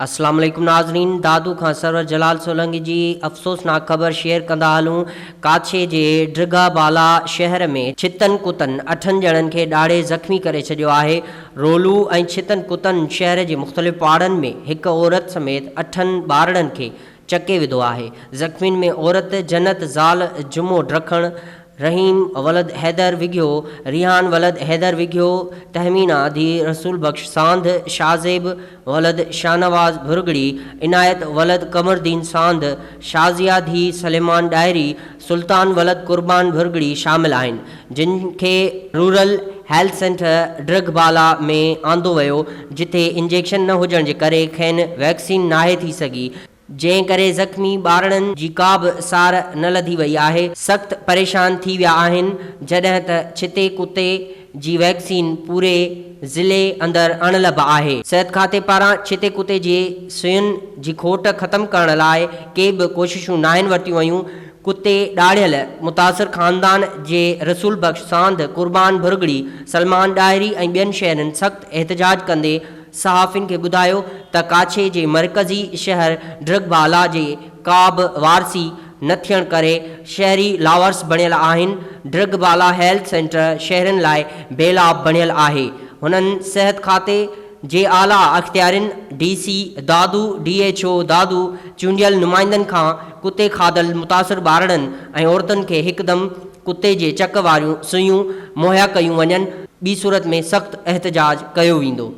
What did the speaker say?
अस्सलाम वालेकुम नाज़रीन, दादू खां सरवर जलाल सोलंकी जी अफ़सोसनाक ख़बर शेयर कंदा हलूं। काछे जे ड्रिगाबाला शहर में छितन कुतन 8 ॼणनि खे ॾाढे ज़ख़्मी करे छॾियो आहे। रोलू ऐं छितन कुतन शहर जे मुख़्तलिफ़ पाड़नि में हिकु औरत समेत 8 ॿारनि खे चके विधो आहे। ज़ख़्मियुनि में औरत जन्नत ज़ाल जुमो ड्रखण, रहीम वलद हैदर विघियो, रिहान वलद हैदर विघियो, तहमीना धी रसूल बख्श सांध, शाज़ेब वलद शाहनवाज़ भुरगड़ी, इनायत वलद कमरदीन सांध, शाज़िया धी सलेमान डायरी, सुल्तान वलद कुर्बान भुरगड़ी शामिल आहिनि, जिन खे रूरल हेल्थ सेंटर ड्रिगबाला में आंदो वियो, जिथे इंजेक्शन न हुजण जे करे खेनि वैक्सीन नाहे थी सघी, जंहिं करे ज़ख़्मी ॿारनि जी का बि सार न लधी वई आहे। सख़्त परेशान थी विया आहिनि, जॾहिं त छिते कुते जी वैक्सीन पूरे ज़िले अंदरि अणलभ आहे। सिहत खाते पारां छिते कुते जे सुयुनि जी खोट ख़तमु करण लाइ के बि कोशिशूं नाहिनि वरितियूं वयूं। कुते ॾाढ़ियल मुतासिर ख़ानदान जे रसूल बख्श सांध, कुर्बान भुरगड़ी, सलमान डायरी ऐं ॿियनि शहरनि सख़्त एहतजाज कंदे सहाफ़ियुनि खे ॿुधायो त काछे जे मरकज़ी शहर ड्रिगबाला जे का बि वारसी न थियण करे शहरी लावर्स बणियल आहिनि। ड्रिगबाला हेल्थ सेंटर शहरनि लाइ बेलाब बणियल आहे। हुननि सिहत खाते जे आला अख़्तियारिन DC दादू, DHO दादू, चूंडियल नुमाइंदनि खां कुते खाधल मुतासिर ॿारनि ऐं औरतुनि खे हिकदमि कुते जे चक वारियूं सुयूं मुहैया कयूं वञनि, ॿी सूरत में सख़्त एहतजाज कयो वेंदो।